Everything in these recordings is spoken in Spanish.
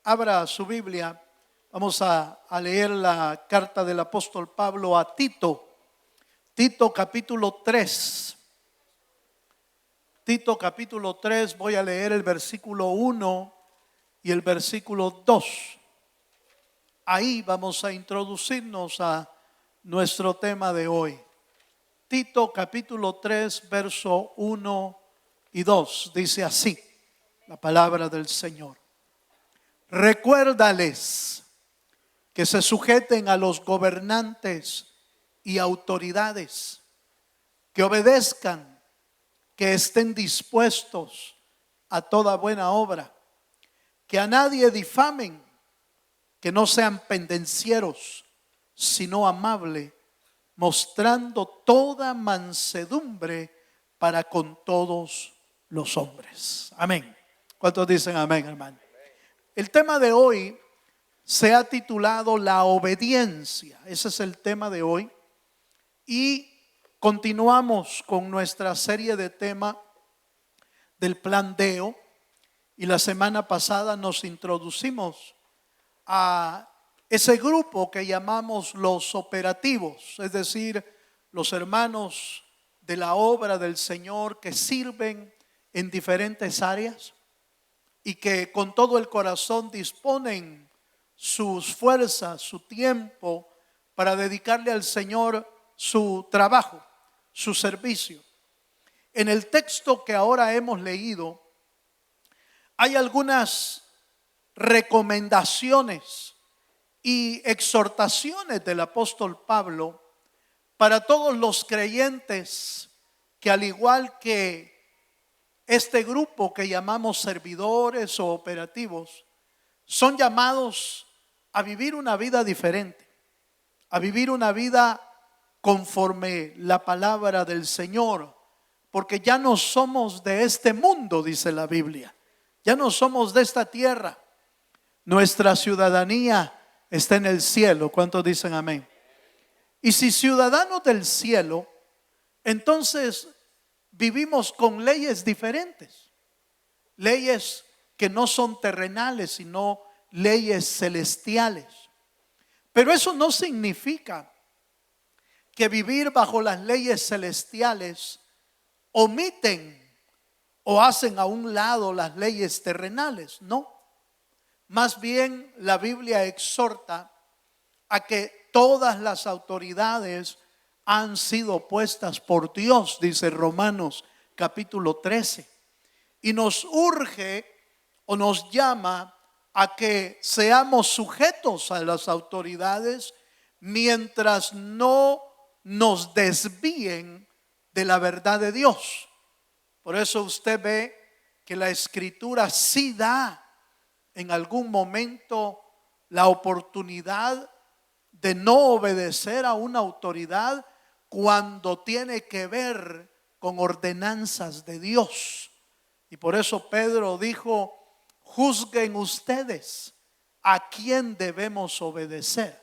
Abra su Biblia. Vamos a leer la carta del apóstol Pablo a Tito. Tito capítulo 3. Tito capítulo 3, voy a leer el versículo 1 y el versículo 2. Ahí vamos a introducirnos a nuestro tema de hoy. Tito capítulo 3, verso 1 y 2. Dice así la palabra del Señor. Recuérdales que se sujeten a los gobernantes y autoridades, que obedezcan, que estén dispuestos a toda buena obra, que a nadie difamen, que no sean pendencieros, sino amables, mostrando toda mansedumbre para con todos los hombres. Amén. ¿Cuántos dicen amén, hermano? El tema de hoy se ha titulado La obediencia. Ese es el tema de hoy. Y continuamos con nuestra serie de tema del plan Deo. Y la semana pasada nos introducimos a ese grupo que llamamos los operativos, es decir, los hermanos de la obra del Señor que sirven en diferentes áreas y que con todo el corazón disponen sus fuerzas, su tiempo para dedicarle al Señor su trabajo, su servicio. En el texto que ahora hemos leído hay algunas recomendaciones y exhortaciones del apóstol Pablo para todos los creyentes que, al igual que este grupo que llamamos servidores o operativos, son llamados a vivir una vida diferente, a vivir una vida conforme la palabra del Señor, porque ya no somos de este mundo, dice la Biblia, ya no somos de esta tierra. Nuestra ciudadanía está en el cielo. ¿Cuántos dicen amén? Y si ciudadanos del cielo, entonces vivimos con leyes diferentes, leyes que no son terrenales, sino leyes celestiales. Pero eso no significa que vivir bajo las leyes celestiales omiten o hacen a un lado las leyes terrenales. No, más bien la Biblia exhorta a que todas las autoridades han sido puestas por Dios, dice Romanos capítulo 13. Y nos urge o nos llama a que seamos sujetos a las autoridades mientras no nos desvíen de la verdad de Dios. Por eso usted ve que la Escritura sí da en algún momento la oportunidad de no obedecer a una autoridad cuando tiene que ver con ordenanzas de Dios. Y por eso Pedro dijo: juzguen ustedes a quién debemos obedecer,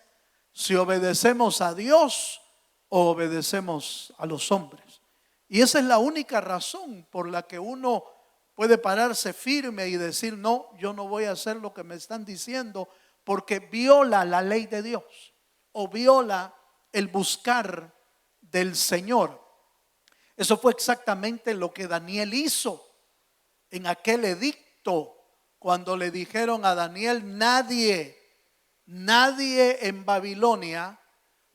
si obedecemos a Dios o obedecemos a los hombres. Y esa es la única razón por la que uno puede pararse firme y decir: no, yo no voy a hacer lo que me están diciendo, porque viola la ley de Dios o viola el buscar del Señor. Eso fue exactamente lo que Daniel hizo en aquel edicto, cuando le dijeron a Daniel: nadie en Babilonia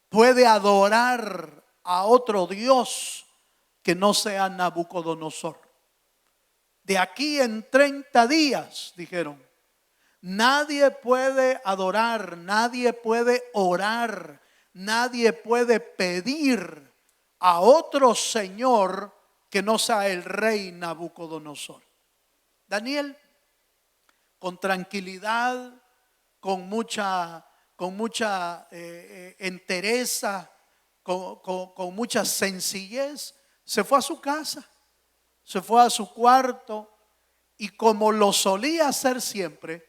puede adorar a otro Dios que no sea Nabucodonosor. De aquí en 30 días, dijeron, nadie puede adorar, nadie puede orar, nadie puede pedir a otro señor que no sea el rey Nabucodonosor. Daniel, con tranquilidad, con mucha entereza, con mucha sencillez, se fue a su casa, se fue a su cuarto y, como lo solía hacer siempre,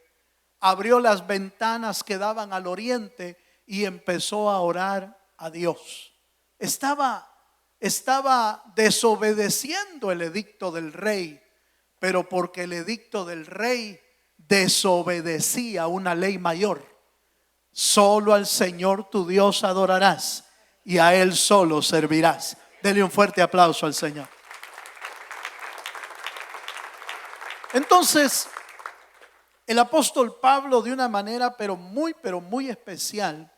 abrió las ventanas que daban al oriente y empezó a orar a Dios. Estaba desobedeciendo el edicto del rey, pero porque el edicto del rey desobedecía una ley mayor. Solo al Señor tu Dios adorarás y a Él solo servirás. Dele un fuerte aplauso al Señor. Entonces, el apóstol Pablo, de una manera pero muy especial,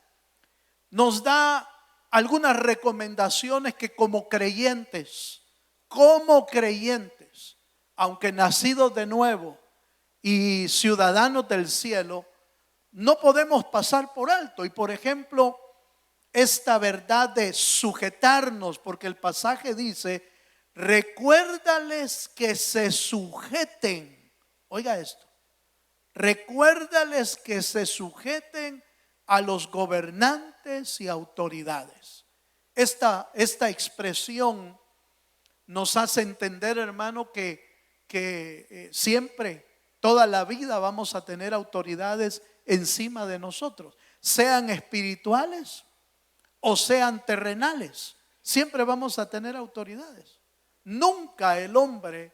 nos da algunas recomendaciones que como creyentes, aunque nacidos de nuevo y ciudadanos del cielo, no podemos pasar por alto. Y por ejemplo, esta verdad de sujetarnos, porque el pasaje dice: recuérdales que se sujeten. Oiga esto: recuérdales que se sujeten a los gobernantes y autoridades. Esta expresión nos hace entender, hermano, que siempre, toda la vida vamos a tener autoridades encima de nosotros, sean espirituales o sean terrenales. Siempre vamos a tener autoridades. Nunca el hombre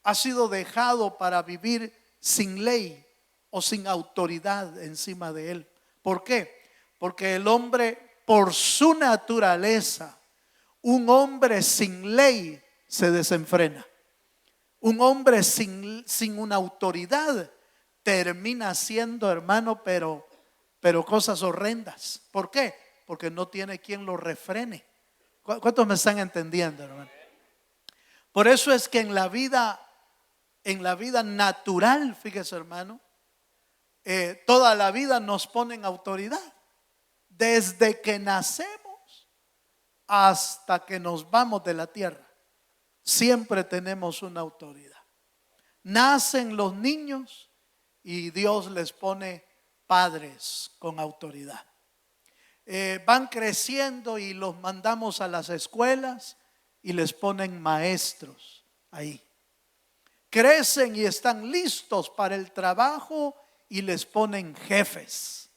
ha sido dejado para vivir sin ley o sin autoridad encima de él. ¿Por qué? Porque el hombre, por su naturaleza, un hombre sin ley se desenfrena. Un hombre sin una autoridad termina siendo, hermano, pero cosas horrendas. ¿Por qué? Porque no tiene quien lo refrene. ¿Cuántos me están entendiendo, hermano? Por eso es que en la vida natural, fíjese, hermano, toda la vida nos ponen autoridad. Desde que nacemos hasta que nos vamos de la tierra, siempre tenemos una autoridad. Nacen los niños y Dios les pone padres con autoridad. Van creciendo y los mandamos a las escuelas y les ponen maestros ahí. Crecen y están listos para el trabajo y les ponen jefes.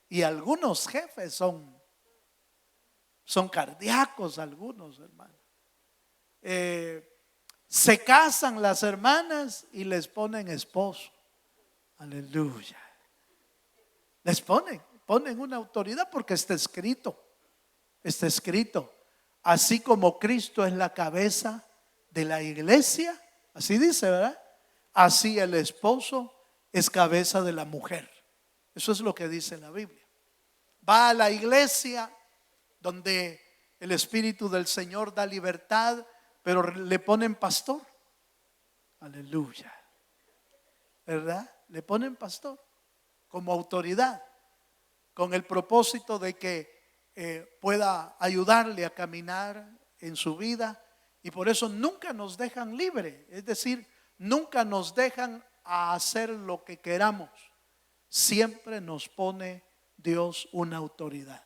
Y algunos jefes son cardíacos, algunos, hermanos. Se casan las hermanas y les ponen esposo. Aleluya. Les ponen una autoridad porque está escrito. Está escrito. Así como Cristo es la cabeza de la iglesia, así dice, ¿verdad? Así el esposo es cabeza de la mujer. Eso es lo que dice la Biblia. Va a la iglesia donde el Espíritu del Señor da libertad, pero le ponen pastor. Aleluya. ¿Verdad? Le ponen pastor como autoridad, con el propósito de que pueda ayudarle a caminar en su vida. Y por eso nunca nos dejan libre. Es decir, nunca nos dejan a hacer lo que queramos. Siempre nos pone Dios una autoridad.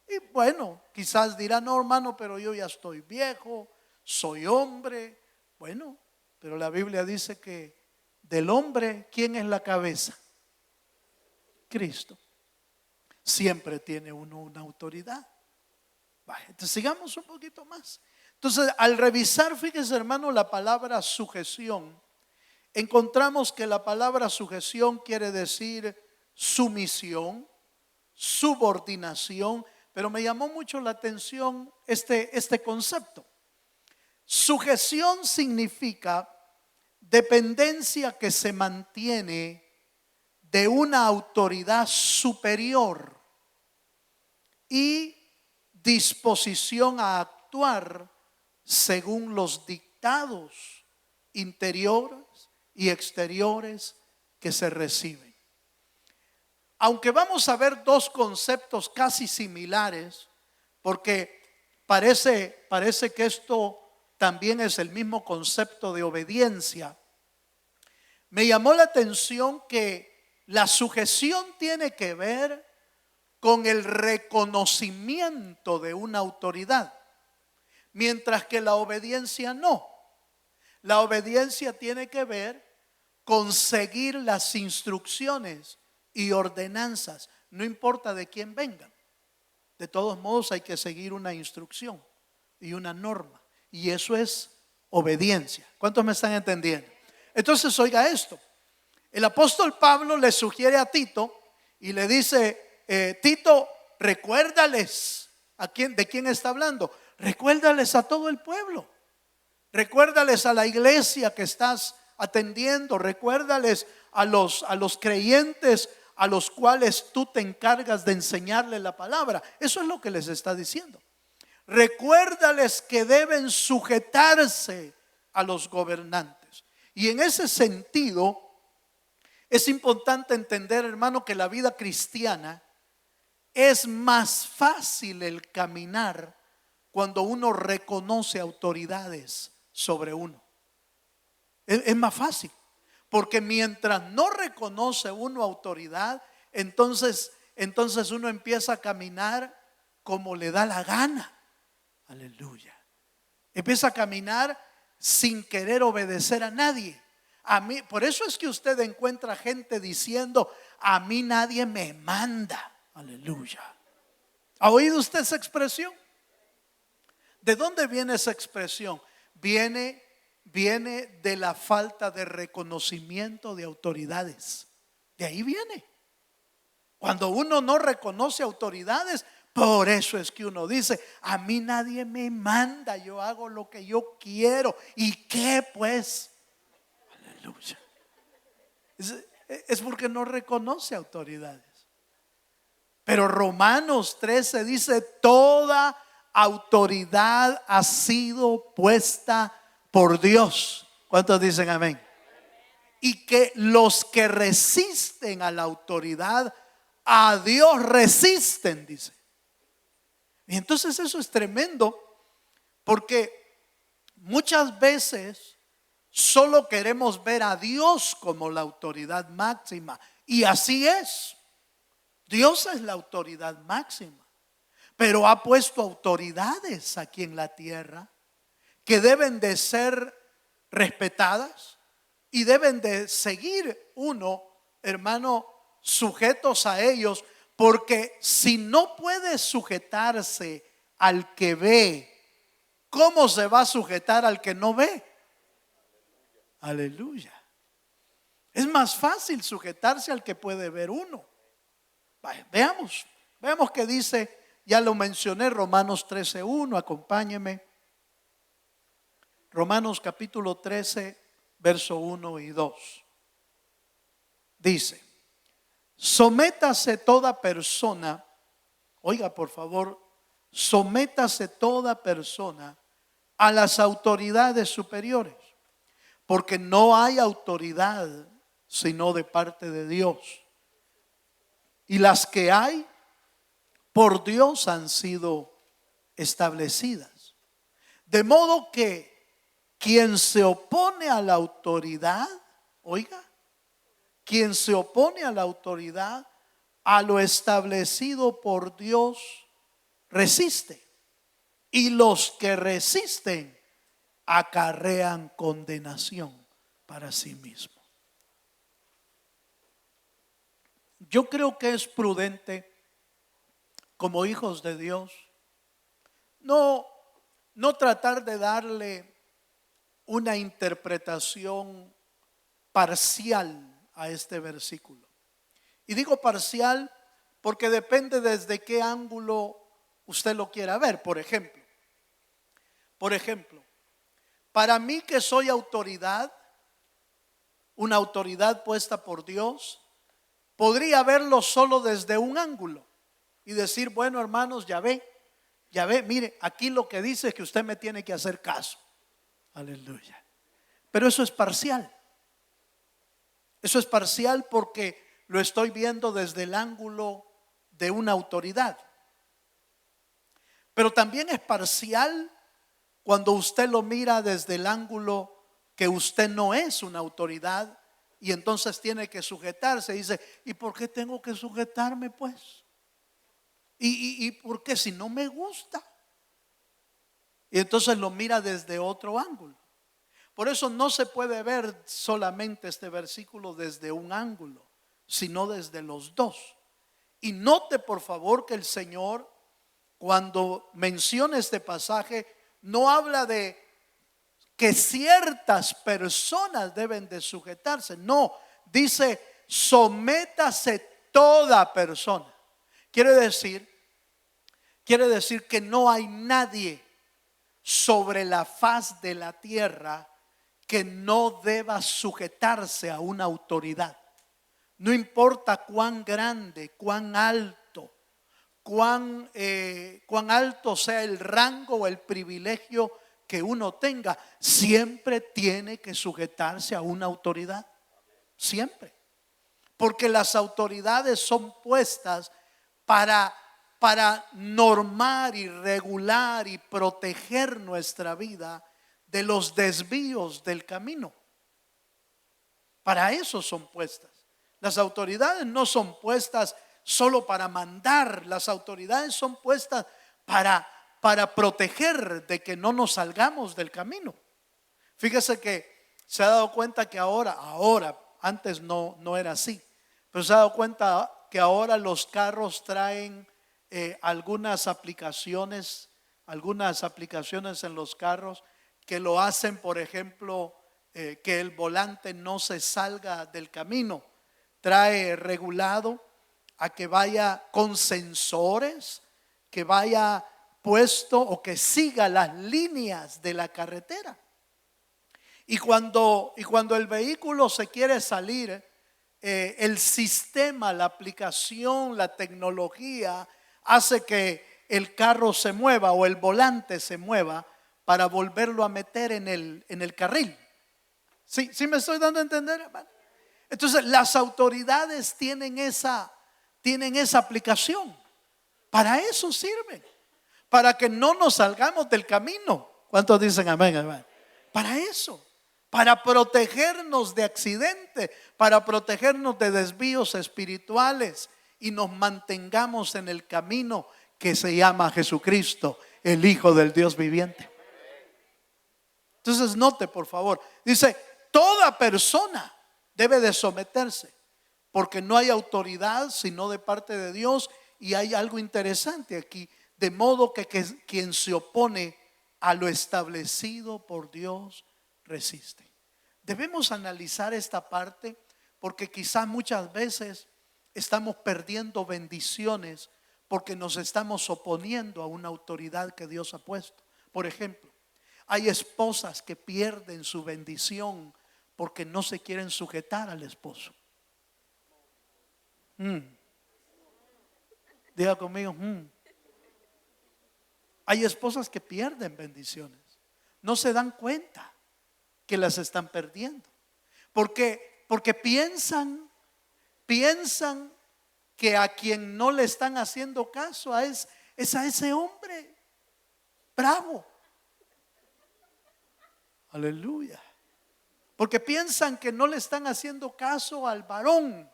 Y bueno, quizás dirán: no, hermano, pero yo ya estoy viejo, soy hombre. Bueno, pero la Biblia dice que del hombre, ¿quién es la cabeza? Cristo. Siempre tiene uno una autoridad. Entonces sigamos un poquito más. Entonces, al revisar, fíjese, hermano, la palabra sujeción, encontramos que la palabra sujeción quiere decir sumisión, subordinación, pero me llamó mucho la atención este concepto. Sujeción significa dependencia que se mantiene de una autoridad superior y disposición a actuar según los dictados interiores y exteriores que se reciben. Aunque vamos a ver dos conceptos casi similares, porque parece que esto también es el mismo concepto de obediencia, me llamó la atención que la sujeción tiene que ver con el reconocimiento de una autoridad, mientras que la obediencia no. La obediencia tiene que ver con seguir las instrucciones y ordenanzas, no importa de quién vengan. De todos modos hay que seguir una instrucción y una norma, y eso es obediencia. ¿Cuántos me están entendiendo? Entonces, oiga esto: El apóstol Pablo le sugiere a Tito y le dice, Tito, recuérdales, ¿de quién está hablando? Recuérdales a todo el pueblo. Recuérdales a la iglesia que estás atendiendo. Recuérdales a los creyentes a los cuales tú te encargas de enseñarle la palabra. Eso es lo que les está diciendo. Recuérdales que deben sujetarse a los gobernantes. Y en ese sentido es importante entender, hermano, que la vida cristiana es más fácil el caminar cuando uno reconoce autoridades sobre uno. Es más fácil, porque mientras no reconoce uno autoridad, entonces uno empieza a caminar como le da la gana. Aleluya. Empieza a caminar sin querer obedecer a nadie. A mí, por eso es que usted encuentra gente diciendo, a mí nadie me manda. Aleluya. ¿Ha oído usted esa expresión? ¿De dónde viene esa expresión? Viene de la falta de reconocimiento de autoridades. De ahí viene. Cuando uno no reconoce autoridades, por eso es que uno dice, a mí nadie me manda, yo hago lo que yo quiero. ¿Y qué pues? Aleluya. Es porque no reconoce autoridades. Pero Romanos 13 dice, toda autoridad ha sido puesta por Dios. ¿Cuántos dicen amén? Y que los que resisten a la autoridad, a Dios resisten, dice. Y entonces eso es tremendo, porque muchas veces solo queremos ver a Dios como la autoridad máxima. Y así es. Dios es la autoridad máxima. Pero ha puesto autoridades aquí en la tierra que deben de ser respetadas y deben de seguir uno, hermano, sujetos a ellos, porque si no puede sujetarse al que ve, ¿cómo se va a sujetar al que no ve? Aleluya. Es más fácil sujetarse al que puede ver uno. Veamos qué dice. Ya lo mencioné, Romanos 13:1, acompáñeme. Romanos capítulo 13, verso 1 y 2. Dice, sométase toda persona, oiga por favor, sométase toda persona a las autoridades superiores, porque no hay autoridad sino de parte de Dios. Y las que hay por Dios han sido establecidas. De modo que quien se opone a la autoridad, oiga, quien se opone a la autoridad, a lo establecido por Dios, resiste. Y los que resisten acarrean condenación para sí mismos. Yo creo que es prudente, como hijos de Dios, no tratar de darle una interpretación parcial a este versículo. Y digo parcial porque depende desde qué ángulo usted lo quiera ver. Por ejemplo, para mí que soy autoridad, una autoridad puesta por Dios, podría verlo solo desde un ángulo y decir, bueno, hermanos, ya ve, mire, aquí lo que dice es que usted me tiene que hacer caso. Aleluya. Pero eso es parcial. Eso es parcial porque lo estoy viendo desde el ángulo de una autoridad. Pero también es parcial cuando usted lo mira desde el ángulo que usted no es una autoridad y entonces tiene que sujetarse. Dice, ¿y por qué tengo que sujetarme pues? ¿Y por qué si no me gusta? Y entonces lo mira desde otro ángulo. Por eso no se puede ver solamente este versículo desde un ángulo, sino desde los dos. Y note por favor que el Señor, cuando menciona este pasaje, no habla de que ciertas personas deben de sujetarse. No, dice, sométase toda persona. Quiere decir que no hay nadie sobre la faz de la tierra que no deba sujetarse a una autoridad. No importa cuán grande, cuán alto, cuán alto sea el rango o el privilegio que uno tenga, siempre tiene que sujetarse a una autoridad. Siempre. Porque las autoridades son puestas para normar y regular y proteger nuestra vida de los desvíos del camino. Para eso son puestas. Las autoridades no son puestas solo para mandar. Las autoridades son puestas para proteger de que no nos salgamos del camino. Fíjese que se ha dado cuenta que ahora, antes no era así, pero se ha dado cuenta que ahora los carros traen algunas aplicaciones en los carros que lo hacen, por ejemplo, que el volante no se salga del camino. Trae regulado a que vaya con sensores, que vaya puesto o que siga las líneas de la carretera. Y cuando el vehículo se quiere salir, el sistema, la aplicación, la tecnología hace que el carro se mueva o el volante se mueva para volverlo a meter en el carril. ¿Sí me estoy dando a entender, hermano? Entonces las autoridades tienen esa aplicación. Para eso sirven. Para que no nos salgamos del camino. ¿Cuántos dicen amén, hermano? Para eso. Para protegernos de accidentes, para protegernos de desvíos espirituales y nos mantengamos en el camino que se llama Jesucristo, el Hijo del Dios viviente. Entonces note, por favor, dice, toda persona debe de someterse, porque no hay autoridad sino de parte de Dios. Y hay algo interesante aquí, de modo que quien se opone a lo establecido por Dios resiste. Debemos analizar esta parte porque quizás muchas veces estamos perdiendo bendiciones porque nos estamos oponiendo a una autoridad que Dios ha puesto. Por ejemplo, hay esposas que pierden su bendición porque no se quieren sujetar al esposo. Diga conmigo. Hay esposas que pierden bendiciones, no se dan cuenta que las están perdiendo, porque piensan que a quien no le están haciendo caso es a ese hombre bravo. Aleluya. Porque piensan que no le están haciendo caso al varón.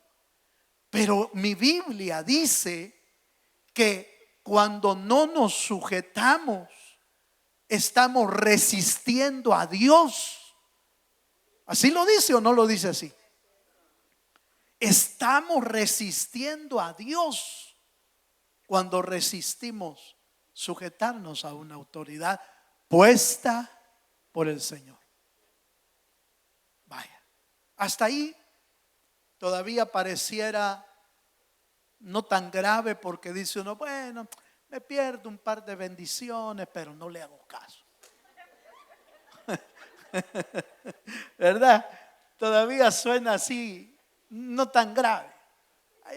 Pero mi Biblia dice que cuando no nos sujetamos, estamos resistiendo a Dios. ¿Así lo dice o no lo dice así? Estamos resistiendo a Dios cuando resistimos sujetarnos a una autoridad puesta por el Señor. Vaya, hasta ahí todavía pareciera no tan grave, porque dice uno, bueno, me pierdo un par de bendiciones, pero no le hago caso. ¿Verdad? Todavía suena así, no tan grave.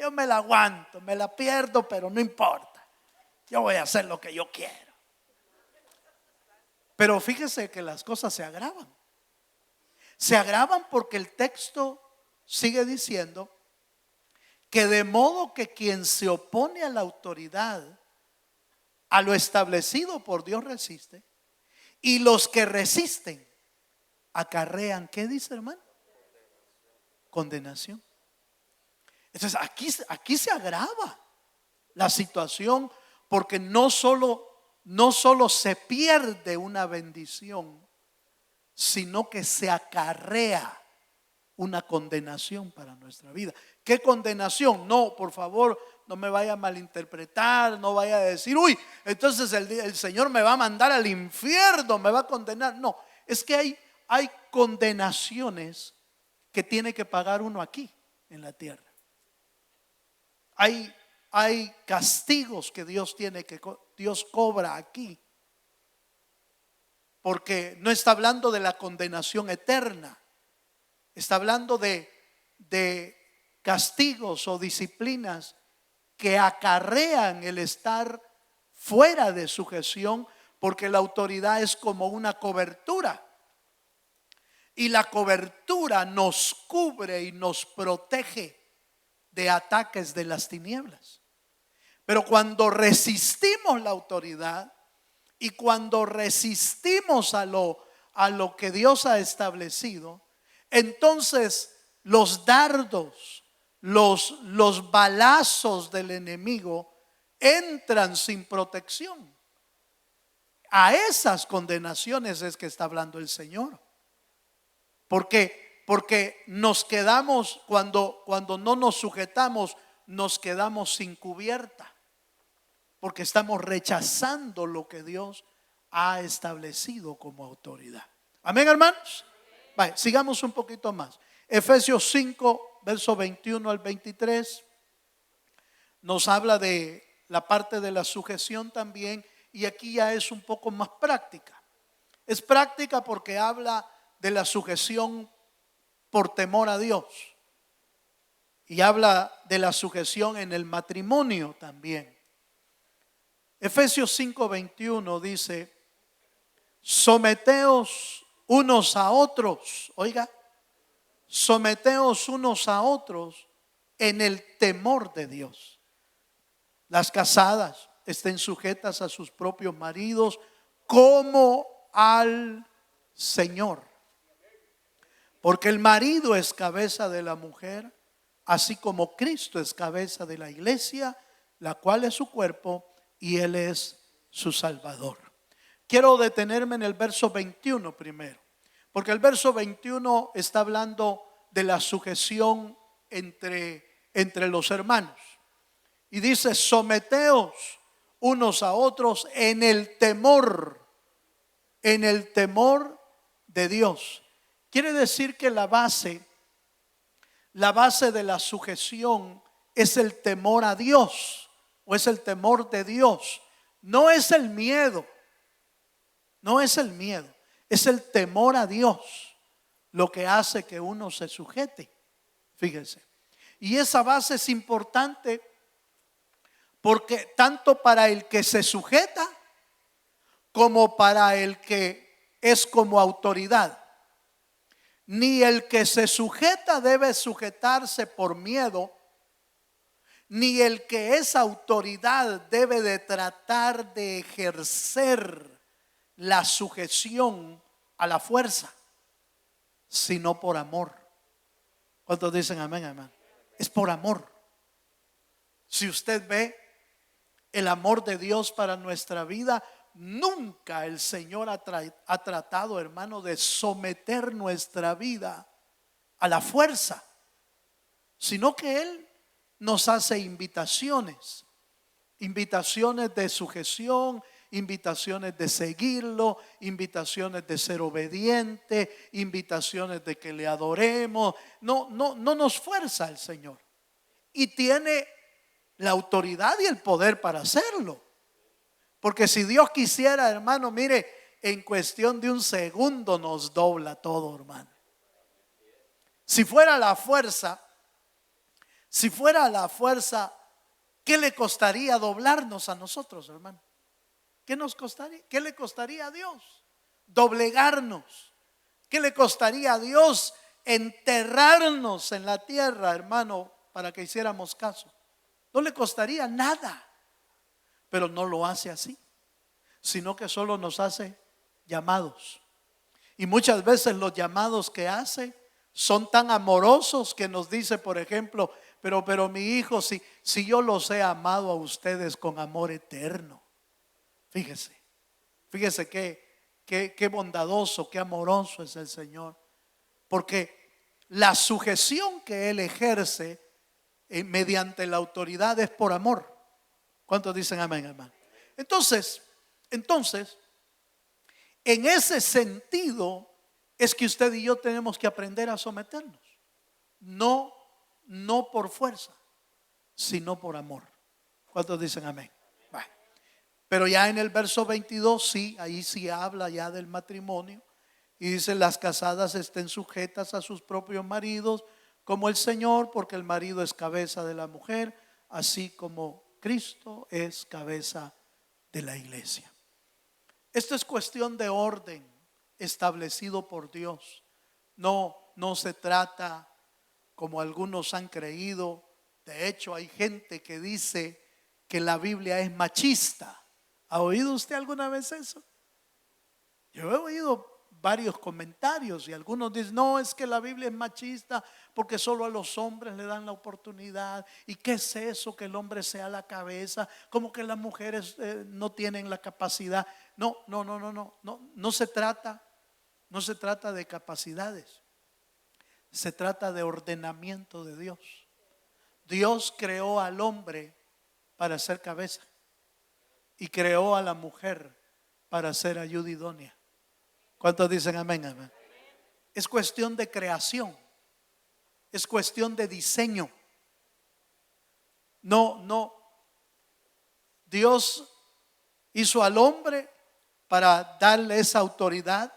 Yo me la aguanto, me la pierdo, pero no importa. Yo voy a hacer lo que yo quiero. Pero fíjese que las cosas se agravan. Se agravan porque el texto sigue diciendo que de modo que quien se opone a la autoridad, a lo establecido por Dios resiste, y los que resisten acarrean, ¿qué dice, hermano? Condenación. Entonces aquí se agrava la situación, porque no solo se pierde una bendición, sino que se acarrea una condenación para nuestra vida. ¿Qué condenación? No, por favor, no me vaya a malinterpretar, no vaya a decir, uy, entonces el Señor me va a mandar al infierno, me va a condenar. No, es que hay condenaciones que tiene que pagar uno aquí. en la tierra. Hay castigos que Dios Dios cobra aquí, porque no está hablando de la condenación eterna, está hablando de castigos o disciplinas que acarrean el estar fuera de sujeción, porque la autoridad es como una cobertura, y la cobertura nos cubre y nos protege de ataques de las tinieblas. Pero cuando resistimos la autoridad y cuando resistimos a lo que Dios ha establecido, entonces los dardos, los balazos del enemigo entran sin protección. A esas condenaciones es que está hablando el Señor. Porque nos quedamos, cuando no nos sujetamos, nos quedamos sin cubierta, porque estamos rechazando lo que Dios ha establecido como autoridad. Amén, hermanos. Vale, sigamos un poquito más. Efesios 5, verso 21 al 23, nos habla de la parte de la sujeción también, y aquí ya es un poco más práctica. Es práctica porque habla de la sujeción por temor a Dios, y habla de la sujeción en el matrimonio también. Efesios 5:21 dice: someteos unos a otros, oiga, someteos unos a otros en el temor de Dios. Las casadas estén sujetas a sus propios maridos como al Señor, porque el marido es cabeza de la mujer, así como Cristo es cabeza de la iglesia, la cual es su cuerpo, y Él es su Salvador. Quiero detenerme en el verso 21 primero, porque el verso 21 está hablando de la sujeción entre los hermanos. Y dice: someteos unos a otros en el temor de Dios. Quiere decir que la base de la sujeción es el temor a Dios, o es el temor de Dios. No es el miedo, es el temor a Dios lo que hace que uno se sujete. Fíjense. Y esa base es importante porque tanto para el que se sujeta como para el que es como autoridad. Ni el que se sujeta debe sujetarse por miedo, ni el que es autoridad debe de tratar de ejercer la sujeción a la fuerza, sino por amor. ¿Cuántos dicen amén, amén? Es por amor. Si usted ve el amor de Dios para nuestra vida, nunca el Señor ha tratado, hermano, de someter nuestra vida a la fuerza, sino que Él nos hace invitaciones de sujeción, invitaciones de seguirlo, invitaciones de ser obediente, invitaciones de que le adoremos. No nos fuerza el Señor, y tiene la autoridad y el poder para hacerlo. Porque si Dios quisiera, hermano, mire, en cuestión de un segundo nos dobla todo, hermano. Si fuera la fuerza, ¿qué le costaría doblarnos a nosotros, hermano? ¿Qué nos costaría? ¿Qué le costaría a Dios doblegarnos? ¿Qué le costaría a Dios enterrarnos en la tierra, hermano, para que hiciéramos caso? No le costaría nada. Pero no lo hace así, sino que solo nos hace llamados. Y muchas veces los llamados que hace son tan amorosos que nos dice, por ejemplo: pero mi hijo, si yo los he amado a ustedes con amor eterno. Fíjese qué bondadoso, qué amoroso es el Señor. Porque la sujeción que Él ejerce mediante la autoridad es por amor. ¿Cuántos dicen amén, hermano? Entonces, en ese sentido es que usted y yo tenemos que aprender a someternos. No no por fuerza, sino por amor. ¿Cuántos dicen amén? Bueno, pero ya en el verso 22, sí, ahí sí habla ya del matrimonio. Y dice: las casadas estén sujetas a sus propios maridos como el Señor, porque el marido es cabeza de la mujer, así como Cristo es cabeza de la iglesia. Esto es cuestión de orden establecido por Dios. No se trata como algunos han creído. De hecho, hay gente que dice que la Biblia es machista. ¿Ha oído usted alguna vez eso? Yo he oído varios comentarios y algunos dicen: no, es que la Biblia es machista porque solo a los hombres le dan la oportunidad. ¿Y qué es eso que el hombre sea la cabeza? Como que las mujeres no tienen la capacidad. No se trata de capacidades. Se trata de ordenamiento de Dios. Dios creó al hombre para ser cabeza y creó a la mujer para ser ayuda idónea. ¿Cuántos dicen amén? Amén. Es cuestión de creación. Es cuestión de diseño. Dios hizo al hombre para darle esa autoridad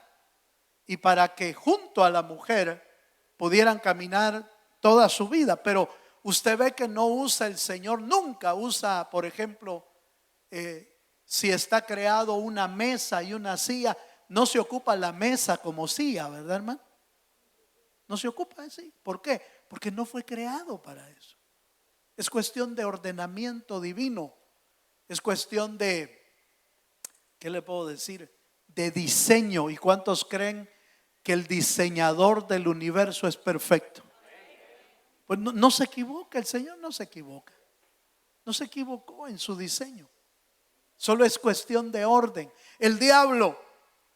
y para que junto a la mujer pudieran caminar toda su vida. Pero usted ve que no usa el Señor, nunca usa, por ejemplo, si está creado una mesa y una silla, no se ocupa la mesa como silla, ¿verdad, hermano? No se ocupa así. ¿Por qué? Porque no fue creado para eso. Es cuestión de ordenamiento divino. Es cuestión de, ¿qué le puedo decir? De diseño. ¿Y cuántos creen que el diseñador del universo es perfecto? Pues no se equivoca, el Señor no se equivoca. No se equivocó en su diseño. Solo es cuestión de orden. El diablo,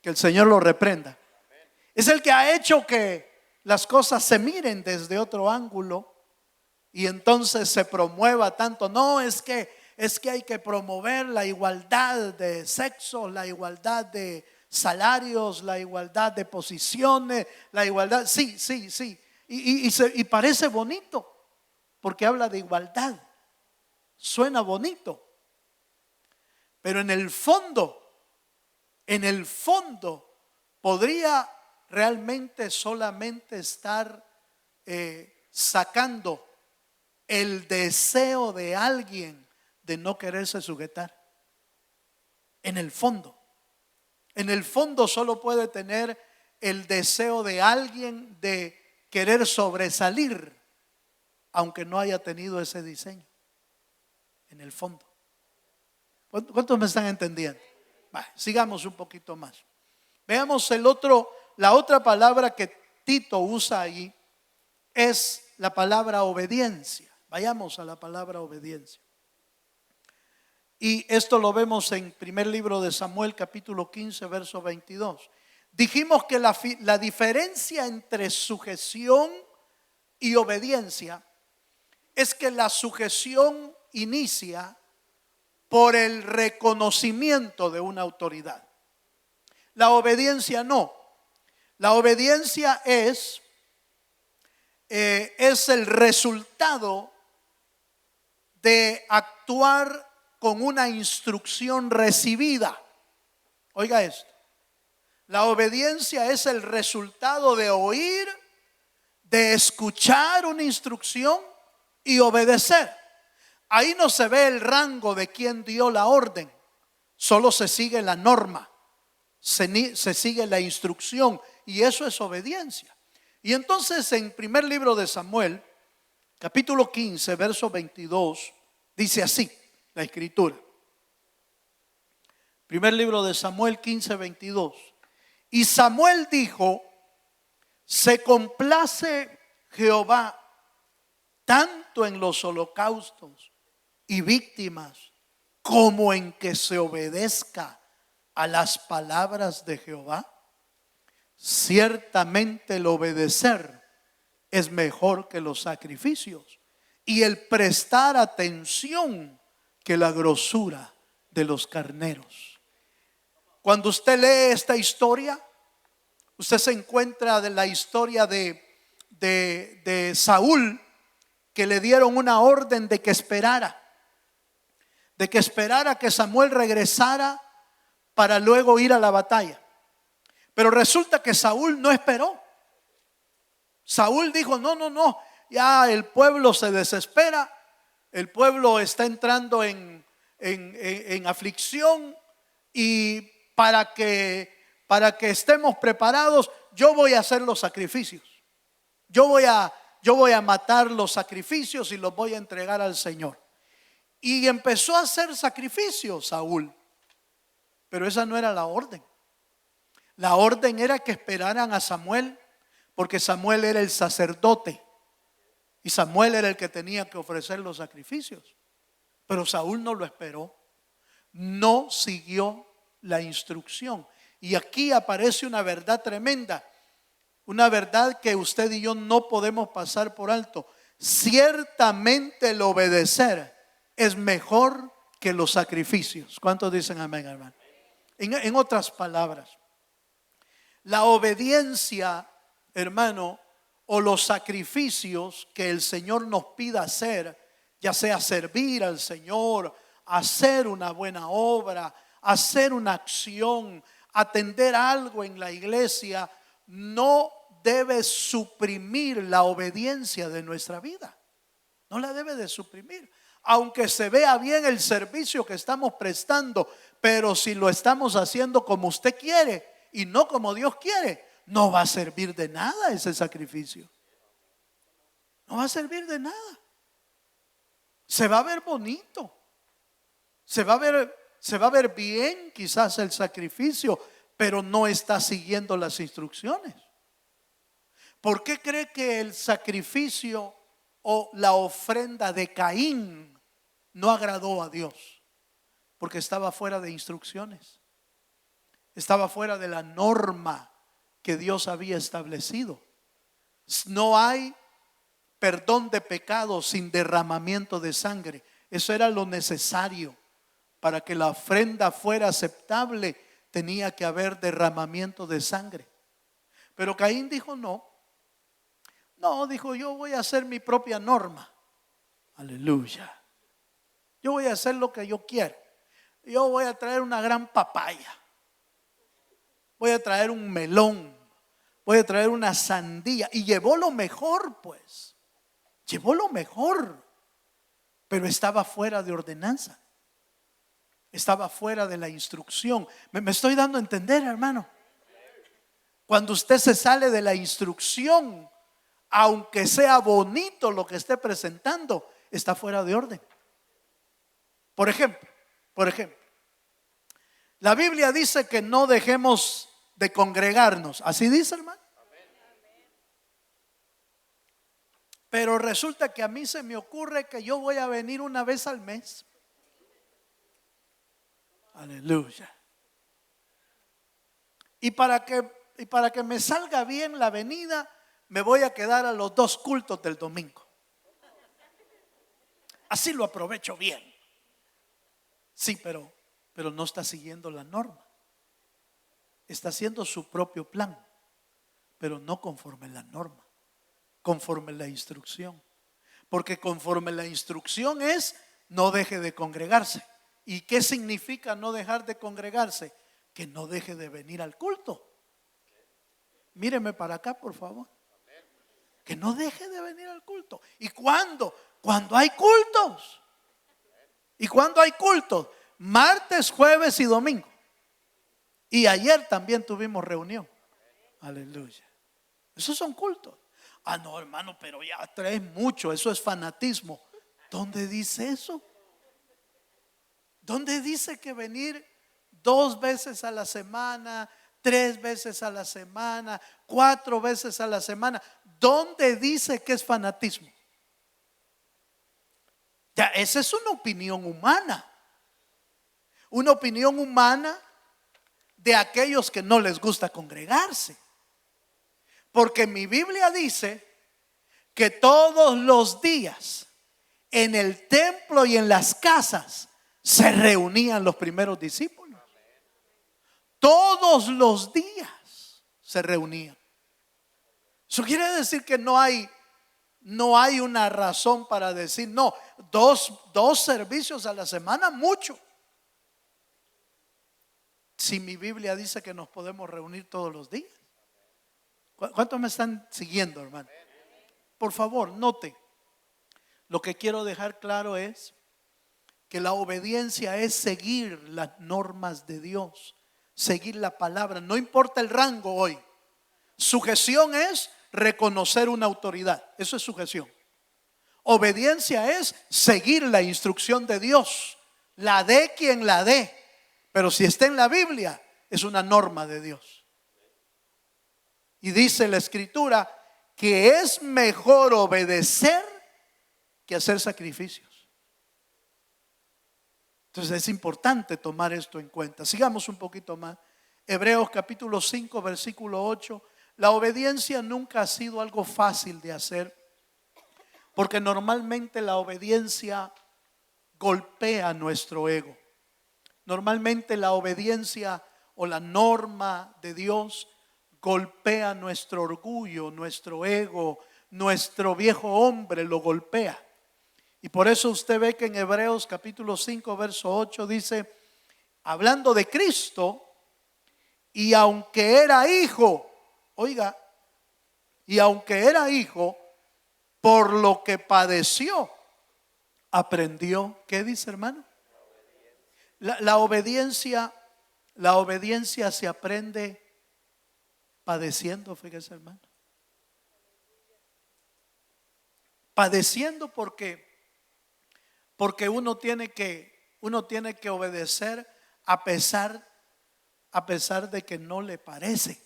que el Señor lo reprenda, es el que ha hecho que las cosas se miren desde otro ángulo y entonces se promueva tanto. No, es que hay que promover la igualdad de sexo, la igualdad de salarios, la igualdad de posiciones, la igualdad, sí. Y parece bonito porque habla de igualdad. Suena bonito. Pero en el fondo podría realmente solamente estar sacando el deseo de alguien de no quererse sujetar. En el fondo solo puede tener el deseo de alguien de querer sobresalir, aunque no haya tenido ese diseño. En el fondo. ¿Cuántos me están entendiendo? Sigamos un poquito más. Veamos la otra palabra que Tito usa ahí es la palabra obediencia. Vayamos a la palabra obediencia. Y esto lo vemos en primer libro de Samuel, capítulo 15, verso 22. Dijimos que la diferencia entre sujeción y obediencia es que la sujeción inicia por el reconocimiento de una autoridad. La obediencia no. La obediencia es el resultado de actuar con una instrucción recibida. Oiga esto. La obediencia es el resultado de oír, de escuchar una instrucción y obedecer. Ahí no se ve el rango de quien dio la orden, solo se sigue la norma, se sigue la instrucción y eso es obediencia. Y entonces en primer libro de Samuel, capítulo 15, verso 22, dice así la escritura. Primer libro de Samuel 15, 22. Y Samuel dijo: se complace Jehová tanto en los holocaustos y víctimas como en que se obedezca a las palabras de Jehová. Ciertamente el obedecer es mejor que los sacrificios y el prestar atención que la grosura de los carneros. Cuando usted lee esta historia, usted se encuentra de la historia de Saúl, que le dieron una orden de que esperara que Samuel regresara para luego ir a la batalla. Pero resulta que Saúl no esperó. Saúl dijo: no, ya el pueblo se desespera, el pueblo está entrando en aflicción, y para que estemos preparados, yo voy a hacer los sacrificios. Yo voy a matar los sacrificios y los voy a entregar al Señor. Y empezó a hacer sacrificios Saúl. Pero esa no era la orden. La orden era que esperaran a Samuel, porque Samuel era el sacerdote y Samuel era el que tenía que ofrecer los sacrificios. Pero Saúl no lo esperó, no siguió la instrucción. Y aquí aparece una verdad tremenda, una verdad que usted y yo no podemos pasar por alto. Ciertamente el obedecer es mejor que los sacrificios. ¿Cuántos dicen amén, hermano? En otras palabras, la obediencia, hermano, o los sacrificios que el Señor nos pida hacer, ya sea servir al Señor, hacer una buena obra, hacer una acción, atender algo en la iglesia, no debe suprimir la obediencia de nuestra vida. No la debe de suprimir. Aunque se vea bien el servicio que estamos prestando, pero si lo estamos haciendo como usted quiere y no como Dios quiere, no va a servir de nada ese sacrificio. No va a servir de nada. Se va a ver bonito, se va a ver bien quizás el sacrificio, pero no está siguiendo las instrucciones. ¿Por qué cree que el sacrificio o la ofrenda de Caín no agradó a Dios? Porque estaba fuera de instrucciones, estaba fuera de la norma que Dios había establecido. No hay perdón de pecados sin derramamiento de sangre. Eso era lo necesario. Para que la ofrenda fuera aceptable, tenía que haber derramamiento de sangre. Pero Caín dijo no, dijo: yo voy a hacer mi propia norma. Aleluya. Yo voy a hacer lo que yo quiero. Yo voy a traer una gran papaya, voy a traer un melón, voy a traer una sandía. Y llevó lo mejor, pues. Llevó lo mejor. Pero estaba fuera de ordenanza. Estaba fuera de la instrucción. ¿Me estoy dando a entender, hermano? Cuando usted se sale de la instrucción, aunque sea bonito lo que esté presentando, está fuera de orden. Por ejemplo, la Biblia dice que no dejemos de congregarnos. ¿Así dice, hermano? Pero resulta que a mí se me ocurre que yo voy a venir una vez al mes. Aleluya. Y para que me salga bien la venida, me voy a quedar a los 2 cultos del domingo. Así lo aprovecho bien. Sí, pero no está siguiendo la norma. Está haciendo su propio plan, pero no conforme la norma, conforme la instrucción. Porque conforme la instrucción es: no deje de congregarse. ¿Y qué significa no dejar de congregarse? Que no deje de venir al culto. Míreme para acá, por favor. Que no deje de venir al culto. ¿Y cuándo? Cuando hay cultos. ¿Y cuándo hay cultos? Martes, jueves y domingo. Y ayer también tuvimos reunión. Aleluya. Esos son cultos. Ah, no, hermano, pero ya traes mucho. Eso es fanatismo. ¿Dónde dice eso? ¿Dónde dice que venir 2 veces a la semana, 3 veces a la semana, 4 veces a la semana? ¿Dónde dice que es fanatismo? Ya, esa es una opinión humana. Una opinión humana de aquellos que no les gusta congregarse. Porque mi Biblia dice que todos los días en el templo y en las casas se reunían los primeros discípulos. Todos los días se reunían. Eso quiere decir que no hay No hay una razón para decir, no, dos servicios a la semana, mucho. Si mi Biblia dice que nos podemos reunir todos los días. ¿Cuántos me están siguiendo, hermano? Por favor, note. Lo que quiero dejar claro es que la obediencia es seguir las normas de Dios, seguir la palabra, no importa el rango hoy. Sujeción es reconocer una autoridad, eso es sujeción. Obediencia es seguir la instrucción de Dios, la dé quien la dé, pero si está en la Biblia es una norma de Dios. Y dice la Escritura que es mejor obedecer que hacer sacrificios. Entonces es importante tomar esto en cuenta. Sigamos un poquito más. Hebreos capítulo 5 versículo 8. La obediencia nunca ha sido algo fácil de hacer, porque normalmente la obediencia golpea nuestro ego. Normalmente la obediencia o la norma de Dios golpea nuestro orgullo, nuestro ego, nuestro viejo hombre lo golpea. Y por eso usted ve que en Hebreos capítulo 5 verso 8 dice, hablando de Cristo, y aunque era hijo, oiga, y aunque era hijo, por lo que padeció, aprendió. ¿Qué dice, hermano? La obediencia se aprende padeciendo, fíjese, hermano. Padeciendo porque uno tiene que obedecer a pesar de que no le parece.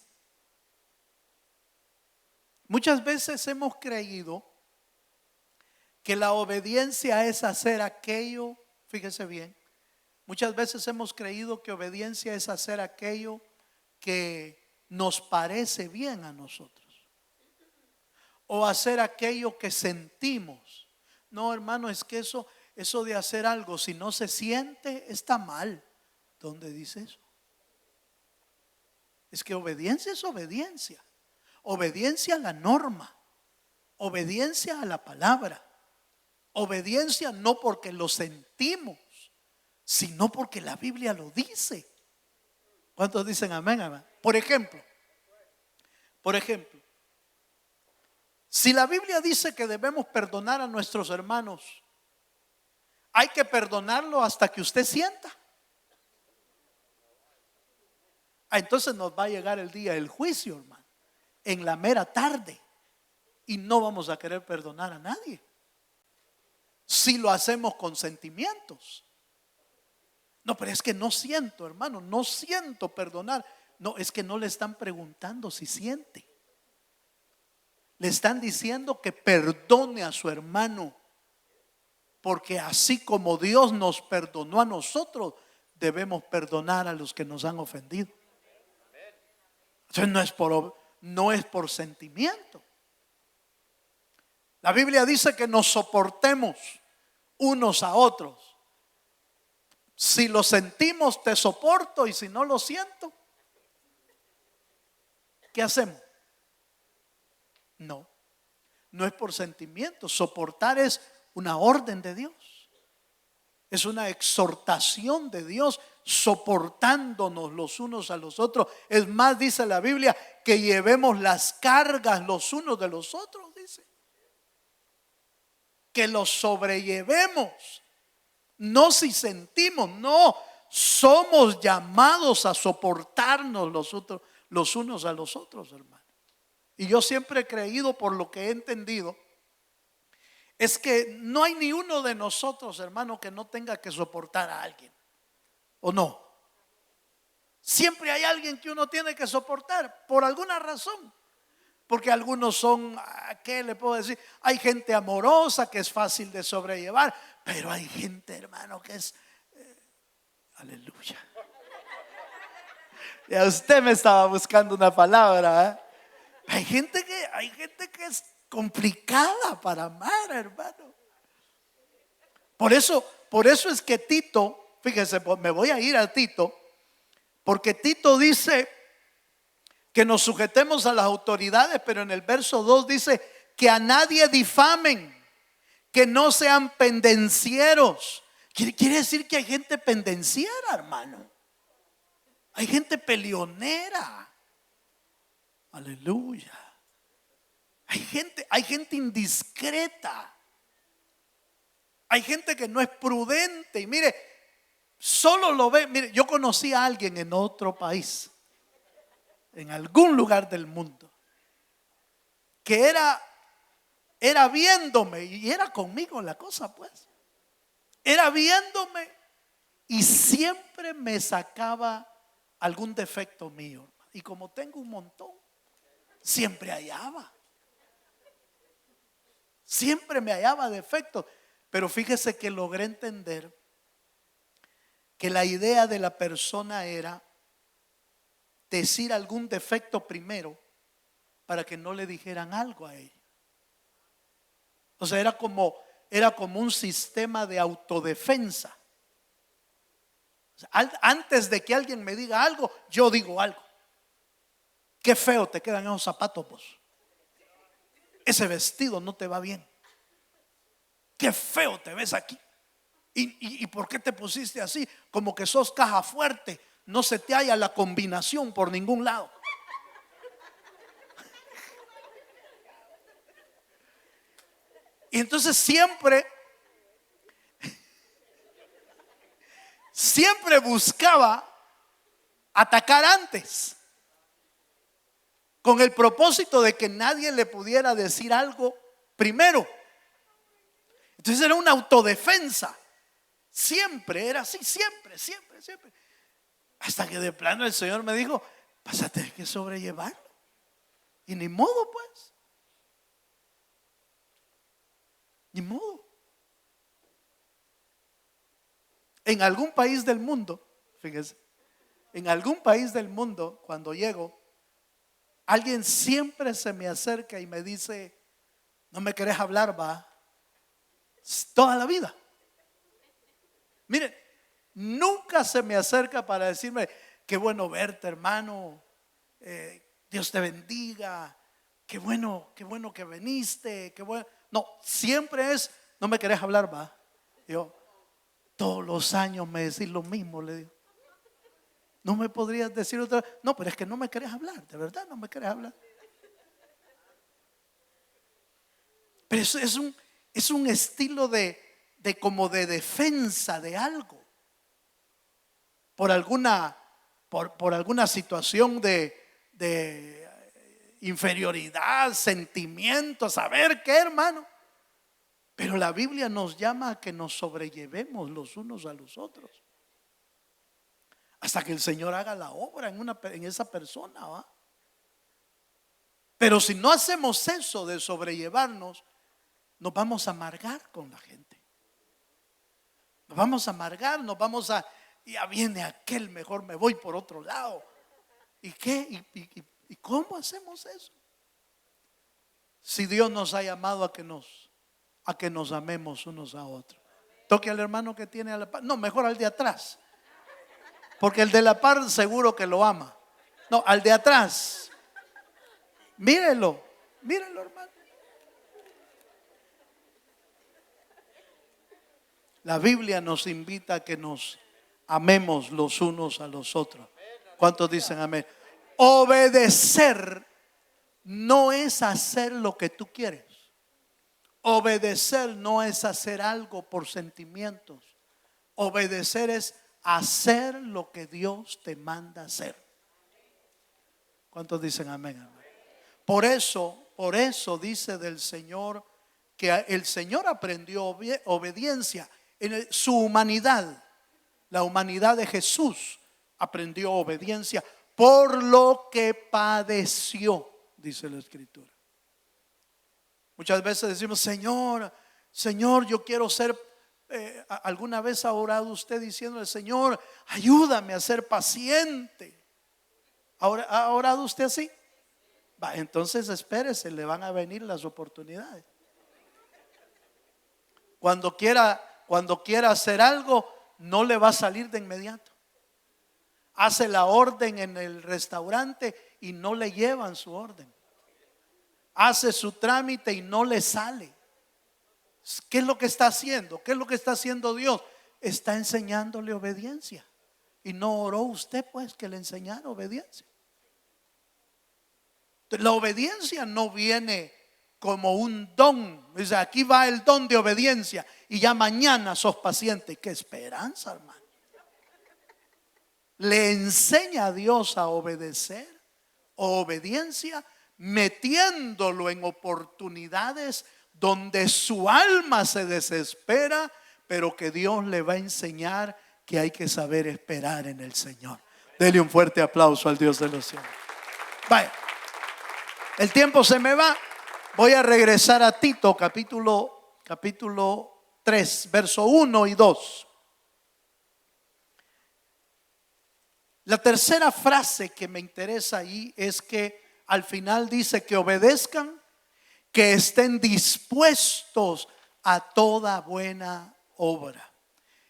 Muchas veces hemos creído que la obediencia es hacer aquello, fíjese bien, muchas veces hemos creído que obediencia es hacer aquello que nos parece bien a nosotros, o hacer aquello que sentimos. No, hermano, es que eso de hacer algo, si no se siente, está mal. ¿Dónde dice eso? Es que obediencia es obediencia. Obediencia a la norma. Obediencia a la palabra. Obediencia no porque lo sentimos, sino porque la Biblia lo dice. ¿Cuántos dicen amén, amén? Por ejemplo, si la Biblia dice que debemos perdonar a nuestros hermanos, hay que perdonarlo hasta que usted sienta. Entonces nos va a llegar el día del juicio, hermano, en la mera tarde, y no vamos a querer perdonar a nadie si lo hacemos con sentimientos. No, pero es que no siento, hermano, no siento perdonar. No, es que no le están preguntando si siente. Le están diciendo que perdone a su hermano, porque así como Dios nos perdonó a nosotros, debemos perdonar a los que nos han ofendido. Entonces no es por sentimiento. La Biblia dice que nos soportemos unos a otros. Si lo sentimos, te soporto, y si no lo siento, ¿qué hacemos? No es por sentimiento. Soportar es una orden de Dios. Es una exhortación de Dios, soportándonos los unos a los otros. Es más, dice la Biblia, que llevemos las cargas los unos de los otros, dice. Que los sobrellevemos. No si sentimos, no. Somos llamados a soportarnos los unos a los otros, hermano. Y yo siempre he creído, por lo que he entendido, es que no hay ni uno de nosotros, hermano, que no tenga que soportar a alguien. ¿O no? Siempre hay alguien que uno tiene que soportar por alguna razón. Porque algunos son, ¿qué le puedo decir? Hay gente amorosa que es fácil de sobrellevar, pero hay gente, hermano, que es aleluya. Ya usted me estaba buscando una palabra, ¿eh? Hay gente que es complicada para amar, hermano. Por eso es que Tito, fíjese, me voy a ir a Tito, porque Tito dice que nos sujetemos a las autoridades, pero en el verso 2 dice que a nadie difamen, que no sean pendencieros. Quiere decir que hay gente pendenciera, hermano. Hay gente peleonera. Aleluya. Hay gente indiscreta. Hay gente que no es prudente. Y mire, solo lo ve. Mire, yo conocí a alguien en otro país, en algún lugar del mundo, que era viéndome, y era conmigo la cosa, pues. Era viéndome y siempre me sacaba algún defecto mío. Y como tengo un montón, siempre hallaba. Siempre me hallaba defectos. Pero fíjese que logré entender que la idea de la persona era decir algún defecto primero para que no le dijeran algo a ella. O sea, era como un sistema de autodefensa. O sea, antes de que alguien me diga algo, yo digo algo. Qué feo te quedan esos zapatos, vos. Ese vestido no te va bien. Qué feo te ves aquí. ¿Y por qué te pusiste así? Como que sos caja fuerte. No se te halla la combinación por ningún lado. Y entonces siempre buscaba atacar antes, con el propósito de que nadie le pudiera decir algo primero. Entonces era una autodefensa. Siempre era así, siempre. Hasta que de plano el Señor me dijo: vas a tener que sobrellevarlo. Y ni modo, pues. Ni modo. En algún país del mundo, fíjese, en algún país del mundo, cuando llego, alguien siempre se me acerca y me dice: no me querés hablar, va. Toda la vida. Miren, nunca se me acerca para decirme: qué bueno verte, hermano, Dios te bendiga, qué bueno que viniste, qué bueno. No, siempre es: no me querés hablar, va. Yo, todos los años me decís lo mismo, le digo. No me podrías decir otra vez. No, pero es que no me querés hablar, de verdad no me querés hablar. Pero eso es un estilo de como de defensa de algo. Por alguna situación de inferioridad, sentimientos, saber qué, hermano. Pero la Biblia nos llama a que nos sobrellevemos los unos a los otros, hasta que el Señor haga la obra en esa persona, ¿va? Pero si no hacemos eso de sobrellevarnos, nos vamos a amargar con la gente. Nos vamos a amargar, ya viene aquel, mejor me voy por otro lado. ¿Y qué? ¿Y cómo hacemos eso? Si Dios nos ha llamado a que nos amemos unos a otros. Toque al hermano que tiene a la par. No, mejor al de atrás. Porque el de la par seguro que lo ama. No, al de atrás. Mírelo, hermano. La Biblia nos invita a que nos amemos los unos a los otros. ¿Cuántos dicen amén? Obedecer no es hacer lo que tú quieres. Obedecer no es hacer algo por sentimientos. Obedecer es hacer lo que Dios te manda hacer. ¿Cuántos dicen amén? Por eso dice del Señor que el Señor aprendió obediencia en su humanidad. La humanidad de Jesús aprendió obediencia por lo que padeció, dice la Escritura. Muchas veces decimos: Señor, yo quiero ser. ¿Alguna vez ha orado usted diciendo: Señor, ayúdame a ser paciente? ¿Ha orado usted así? Va, entonces espérese, le van a venir las oportunidades. Cuando quiera hacer algo, no le va a salir de inmediato. Hace la orden en el restaurante y no le llevan su orden. hace su trámite y no le sale. ¿Qué es lo que está haciendo? ¿Qué es lo que está haciendo Dios? Está enseñándole obediencia. Y no oró usted pues que le enseñara obediencia. La obediencia no viene como un don. Dice, aquí va el don de obediencia y ya mañana sos paciente. Qué esperanza, hermano. Le enseña a Dios a obedecer, obediencia, metiéndolo en oportunidades donde su alma se desespera, pero que Dios le va a enseñar que hay que saber esperar en el Señor. Dele un fuerte aplauso al Dios de los cielos. Vaya, el tiempo se me va. Voy a regresar a Tito capítulo 3, verso 1 y 2. La tercera frase que me interesa ahí es que al final dice que obedezcan, que estén dispuestos a toda buena obra.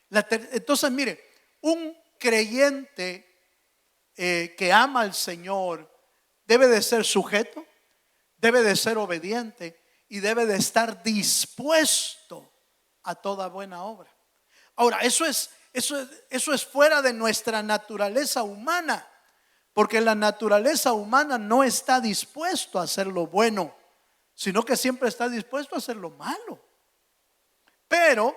Entonces mire, un creyente que ama al Señor debe de ser sujeto, debe de ser obediente y debe de estar dispuesto a toda buena obra. Ahora, eso es fuera de nuestra naturaleza humana, porque la naturaleza humana no está dispuesto a hacer lo bueno, sino que siempre está dispuesto a hacer lo malo. Pero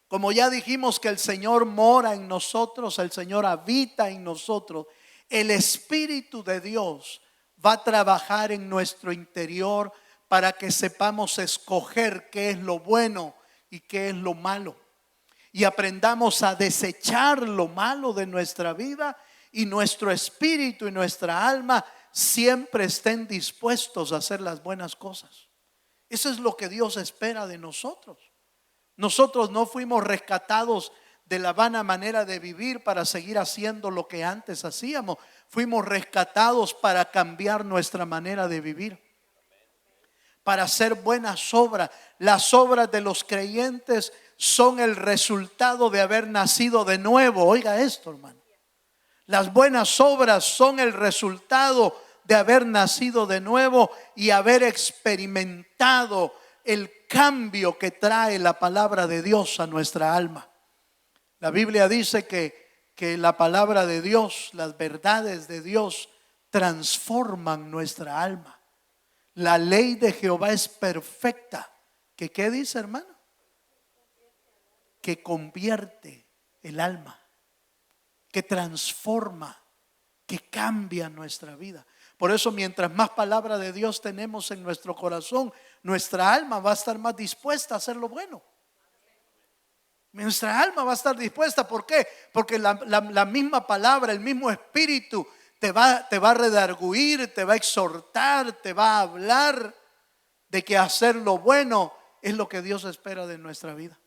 como ya dijimos que el Señor mora en nosotros, el Señor habita en nosotros, el Espíritu de Dios va a trabajar en nuestro interior para que sepamos escoger qué es lo bueno y qué es lo malo. Y aprendamos a desechar lo malo de nuestra vida y nuestro espíritu y nuestra alma siempre estén dispuestos a hacer las buenas cosas. Eso es lo que Dios espera de nosotros. Nosotros no fuimos rescatados de la vana manera de vivir para seguir haciendo lo que antes hacíamos. Fuimos rescatados para cambiar nuestra manera de vivir, para hacer buenas obras. Las obras de los creyentes son el resultado de haber nacido de nuevo. Oiga esto, hermano. Las buenas obras son el resultado de haber nacido de nuevo y haber experimentado el cambio que trae la palabra de Dios a nuestra alma. La Biblia dice que la palabra de Dios, las verdades de Dios transforman nuestra alma. La ley de Jehová es perfecta. ¿Qué dice, hermano? Que convierte el alma, que transforma, que cambia nuestra vida. Por eso mientras más palabra de Dios tenemos en nuestro corazón, nuestra alma va a estar más dispuesta a hacer lo bueno. Nuestra alma va a estar dispuesta. ¿Por qué? Porque la misma palabra, el mismo espíritu te va a redarguir, te va a exhortar, te va a hablar de que hacer lo bueno es lo que Dios espera de nuestra vida.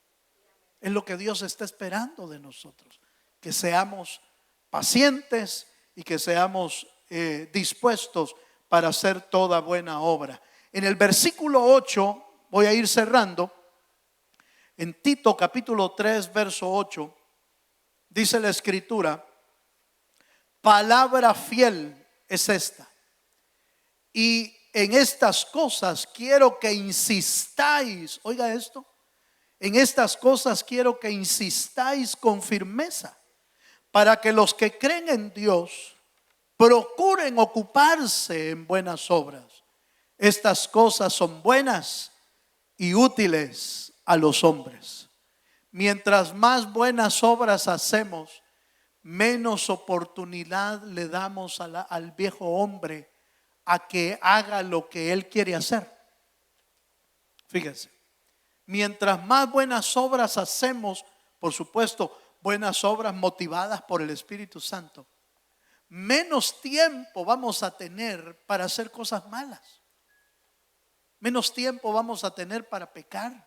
Es lo que Dios está esperando de nosotros. Que seamos pacientes y que seamos dispuestos para hacer toda buena obra. En el versículo 8, voy a ir cerrando. En Tito capítulo 3 verso 8 dice la escritura: palabra fiel es esta, y en estas cosas quiero que insistáis. Oiga esto: en estas cosas quiero que insistáis con firmeza, para que los que creen en Dios procuren ocuparse en buenas obras. Estas cosas son buenas y útiles a los hombres. Mientras más buenas obras hacemos, menos oportunidad le damos al viejo hombre a que haga lo que él quiere hacer. Fíjense, mientras más buenas obras hacemos, por supuesto, buenas obras motivadas por el Espíritu Santo, menos tiempo vamos a tener para hacer cosas malas. Menos tiempo vamos a tener para pecar.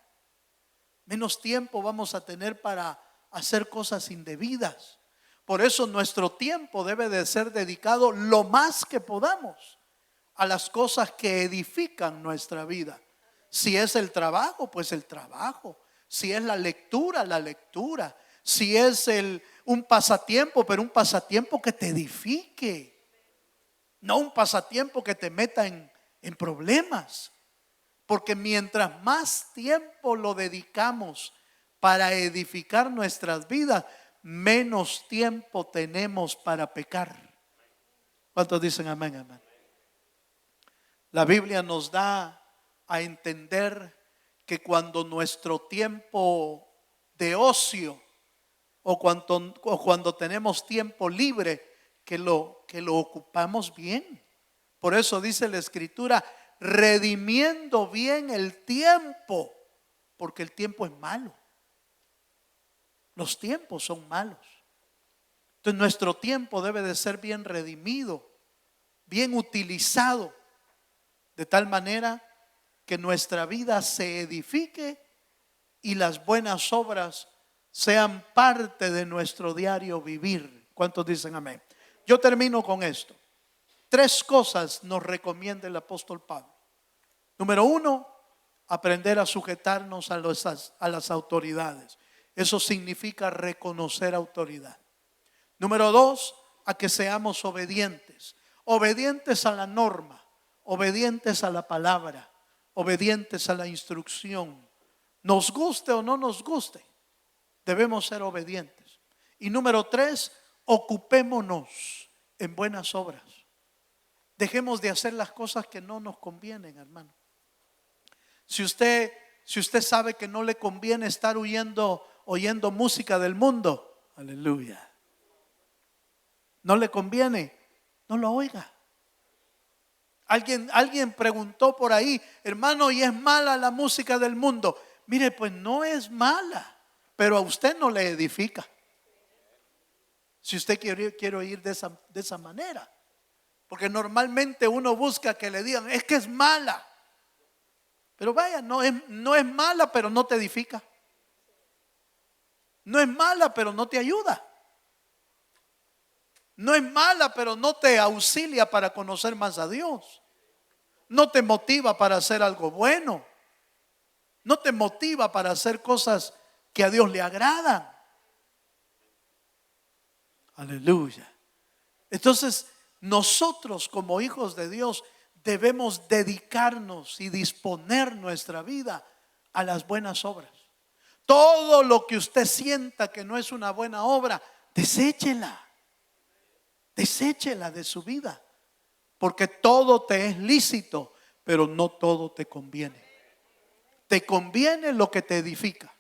Menos tiempo vamos a tener para hacer cosas indebidas. Por eso nuestro tiempo debe de ser dedicado lo más que podamos a las cosas que edifican nuestra vida. Si es el trabajo, pues el trabajo. Si es la lectura, la lectura. Si es un pasatiempo, pero un pasatiempo que te edifique. No un pasatiempo que te meta en en problemas. Porque mientras más tiempo lo dedicamos para edificar nuestras vidas, menos tiempo tenemos para pecar. ¿Cuántos dicen amén, amén? La Biblia nos da a entender que cuando nuestro tiempo de ocio o cuando tenemos tiempo libre, que lo ocupamos bien. Por eso dice la Escritura, redimiendo bien el tiempo, porque el tiempo es malo. Los tiempos son malos. Entonces nuestro tiempo debe de ser bien redimido, bien utilizado, de tal manera que nuestra vida se edifique y las buenas obras sean parte de nuestro diario vivir. ¿Cuántos dicen amén? Yo termino con esto. 3 cosas nos recomienda el apóstol Pablo. Número 1, aprender a sujetarnos a las autoridades. Eso significa reconocer autoridad. Número 2, a que seamos obedientes. Obedientes a la norma, obedientes a la palabra, obedientes a la instrucción. Nos guste o no nos guste, debemos ser obedientes. Y número 3, ocupémonos en buenas obras. Dejemos de hacer las cosas que no nos convienen, hermano. Si usted sabe que no le conviene estar oyendo música del mundo, aleluya, no le conviene, no lo oiga. Alguien preguntó por ahí, hermano, ¿y es mala la música del mundo? Mire, pues no es mala, pero a usted no le edifica. Si usted quiere oír de esa manera. Porque normalmente uno busca que le digan, es que es mala. Pero vaya, no es mala, pero no te edifica. No es mala, pero no te ayuda. No es mala, pero no te auxilia para conocer más a Dios. No te motiva para hacer algo bueno. No te motiva para hacer cosas que a Dios le agradan. Aleluya. Entonces, nosotros como hijos de Dios debemos dedicarnos y disponer nuestra vida a las buenas obras. Todo lo que usted sienta que no es una buena obra, deséchela. Deséchela de su vida. Porque todo te es lícito, pero no todo te conviene. Te conviene lo que te edifica.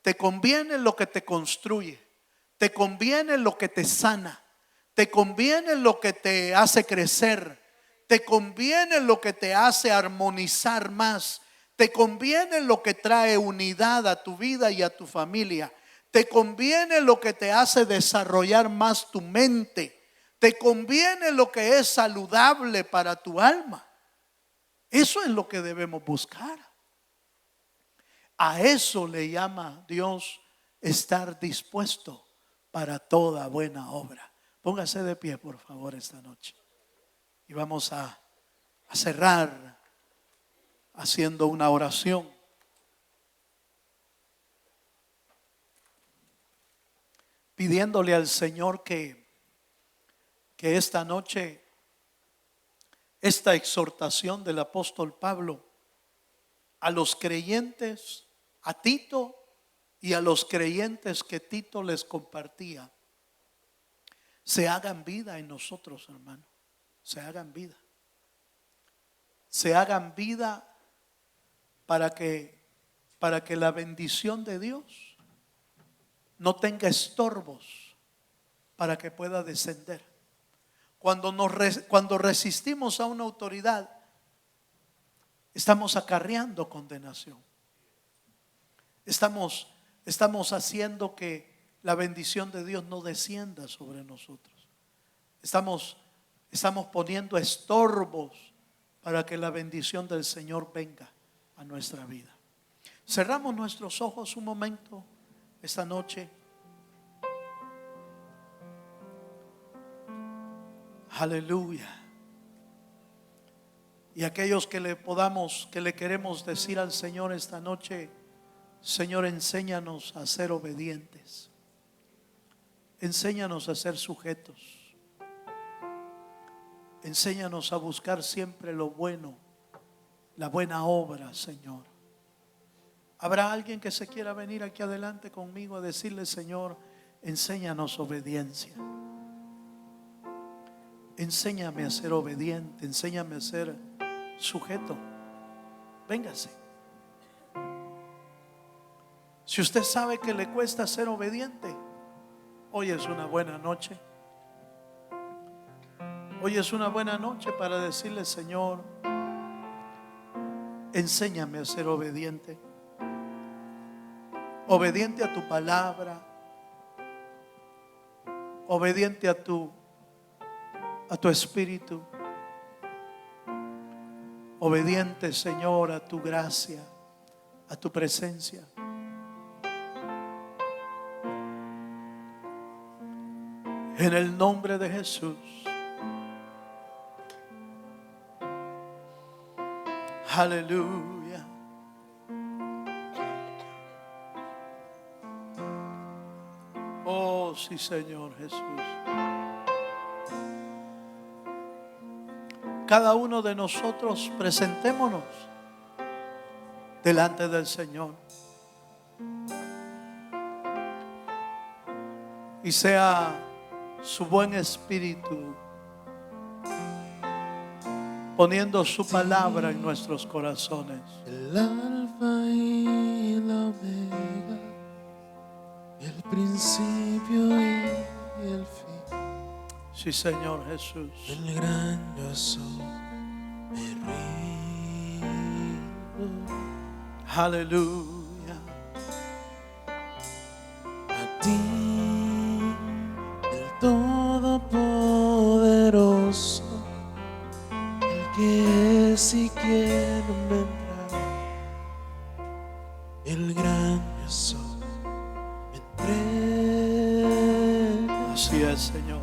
Te conviene lo que te construye. Te conviene lo que te sana. Te conviene lo que te hace crecer. Te conviene lo que te hace armonizar más. Te conviene lo que trae unidad a tu vida y a tu familia. Te conviene lo que te hace desarrollar más tu mente. Te conviene lo que es saludable para tu alma. Eso es lo que debemos buscar. A eso le llama Dios estar dispuesto para toda buena obra. Póngase de pie, por favor, esta noche. Y vamos a cerrar haciendo una oración. Pidiéndole al Señor que esta noche, esta exhortación del apóstol Pablo a los creyentes, a Tito y a los creyentes que Tito les compartía, se hagan vida en nosotros, hermano. Se hagan vida. Se hagan vida para que la bendición de Dios no tenga estorbos para que pueda descender. Cuando resistimos a una autoridad, estamos acarreando condenación. Estamos haciendo que la bendición de Dios no descienda sobre nosotros. Estamos poniendo estorbos para que la bendición del Señor venga a nuestra vida. Cerramos nuestros ojos un momento esta noche. Aleluya. Y aquellos que le queremos decir al Señor esta noche, Señor, enséñanos a ser obedientes. Enséñanos a ser sujetos. Enséñanos a buscar siempre lo bueno la buena obra, Señor. ¿Habrá alguien que se quiera venir aquí adelante conmigo a decirle: Señor, enséñanos obediencia? Enséñame a ser obediente, enséñame a ser sujeto. Véngase. Si usted sabe que le cuesta ser obediente, hoy es una buena noche. Hoy es una buena noche para decirle: Señor, enséñame a ser obediente. Obediente a tu palabra, obediente a tu espíritu, obediente, Señor, a tu gracia, a tu presencia. En el nombre de Jesús. Aleluya. Oh, sí, Señor Jesús. Cada uno de nosotros presentémonos delante del Señor. Y sea su buen espíritu poniendo su palabra en nuestros corazones. El alfa y la omega, el principio y el fin. Sí, Señor Jesús. El gran yo soy, me rindo. Aleluya. A ti, el Todopoderoso, el que es y quien vendrá. El gran yo soy, me entrega. Así es, Señor.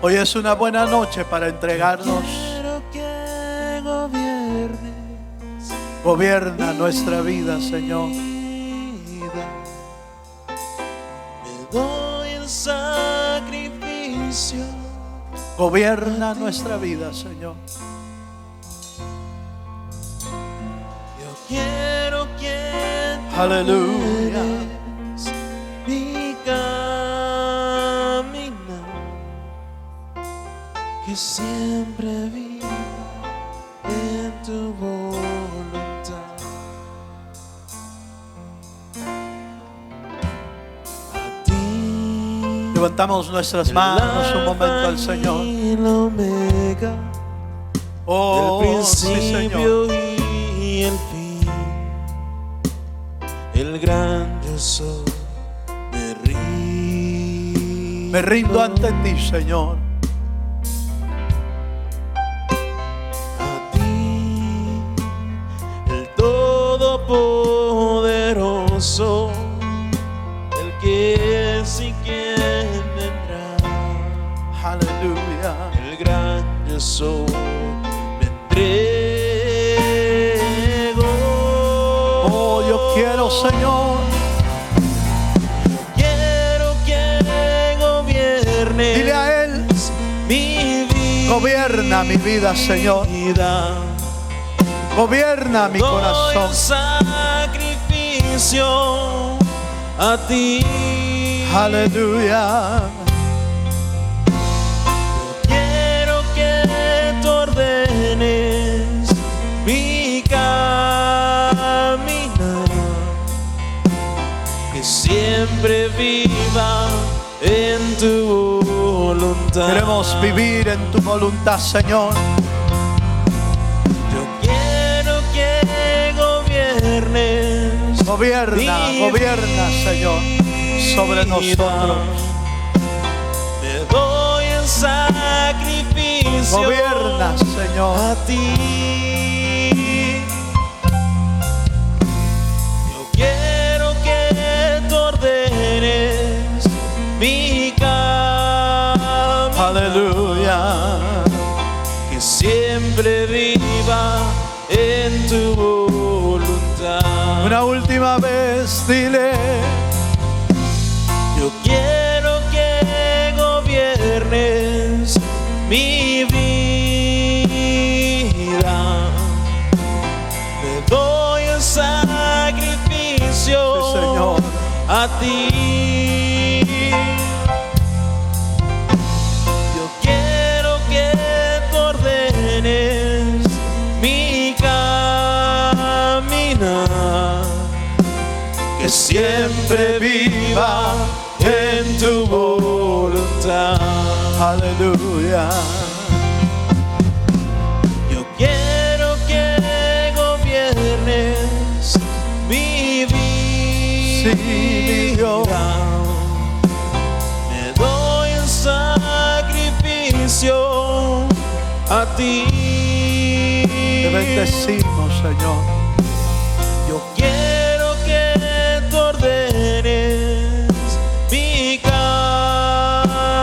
Hoy es una buena noche para entregarnos. Quiero que gobiernes. Gobierna nuestra vida, Señor. Me doy el sacrificio. Gobierna nuestra vida, Señor. Yo quiero que tú Aleluya. eres mi caminar, que siempre viva en tu voluntad. A ti Levantamos nuestras manos un momento al Señor. y la omega, Oh, el sí, principio Señor. y el fin, el gran yo soy, Me rindo ante ti, Señor. a ti, el Todopoderoso, el que es y quien vendrá. Aleluya. El gran yo soy, me entrego. Oh, yo quiero, Señor. Quiero que gobiernes. Dile a Él: Mi vida. gobierna mi vida, Señor. Gobierna mi Doy corazón. un sacrificio a ti. Aleluya. Quiero que tú ordenes mi caminar, que siempre viva en tu voluntad. Queremos vivir en tu voluntad, Señor. Yo quiero que gobiernes. Gobierna, gobierna, Señor, sobre nosotros. Me doy en sacrificio Gobierna, Señor. a ti. Yo quiero que tú ordenes mi camino. Aleluya. Que siempre viva en tu voluntad. Una última vez, dile: Yo quiero que gobiernes mi vida. a ti. Yo quiero que tú ordenes mi caminar, que siempre viva en tu voluntad. Aleluya. Yo quiero que gobiernes mi vida. Sí, mi Dios. Me doy en sacrificio a ti. Te bendecimos, Señor. Yo quiero que tú ordenes mi caminar,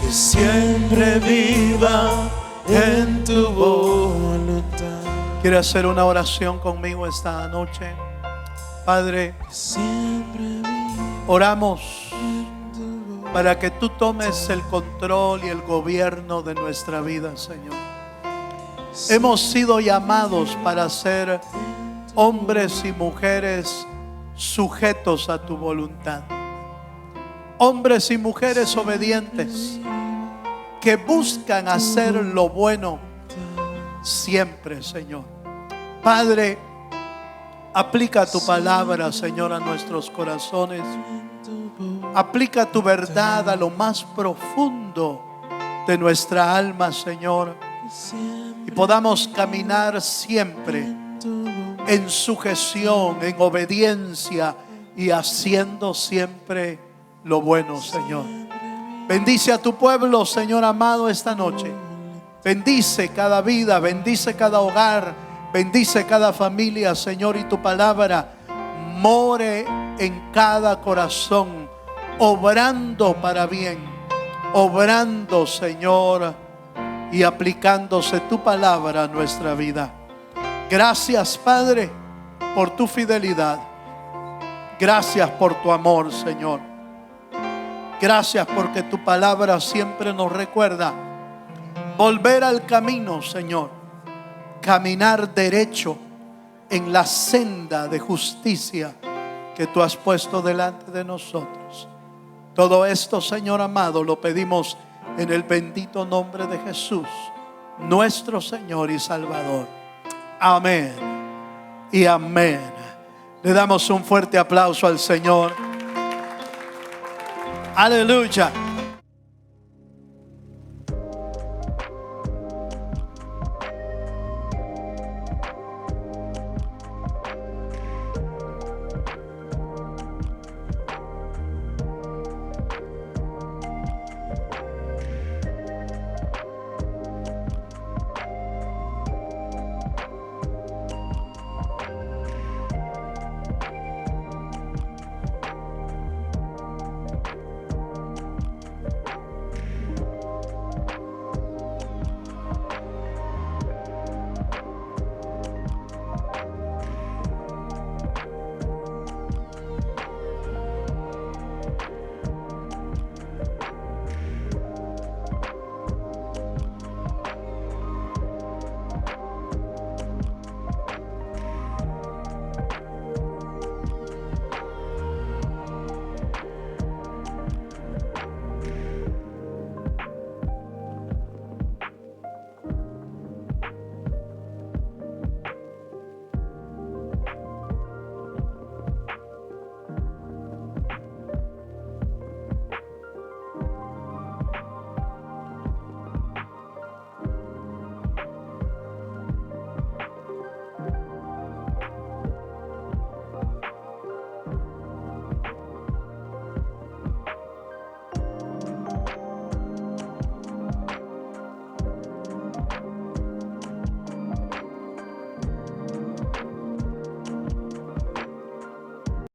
que siempre viva en tu voluntad. ¿Quiere hacer una oración conmigo esta noche? Padre, Siempre viva oramos en tu voluntad. para que tú tomes el control y el gobierno de nuestra vida, Señor. Hemos sido llamados para ser hombres y mujeres sujetos a tu voluntad. Hombres y mujeres obedientes que buscan hacer lo bueno siempre, Señor. Padre, aplica tu palabra, Señor, a nuestros corazones. Aplica tu verdad a lo más profundo de nuestra alma, Señor, y podamos caminar siempre en sujeción, en obediencia y haciendo siempre lo bueno, Señor. Bendice a tu pueblo, Señor amado, esta noche. Bendice cada vida, bendice cada hogar, bendice cada familia, Señor, y tu palabra more en cada corazón, obrando para bien, obrando, Señor, y aplicándose tu palabra a nuestra vida. Gracias, Padre, por tu fidelidad. Gracias por tu amor, Señor. Gracias porque tu palabra siempre nos recuerda volver al camino, Señor. Caminar derecho en la senda de justicia que tú has puesto delante de nosotros. Todo esto, Señor amado, lo pedimos en el bendito nombre de Jesús, nuestro Señor y Salvador. Amén y amén. Le damos un fuerte aplauso al Señor. Aleluya.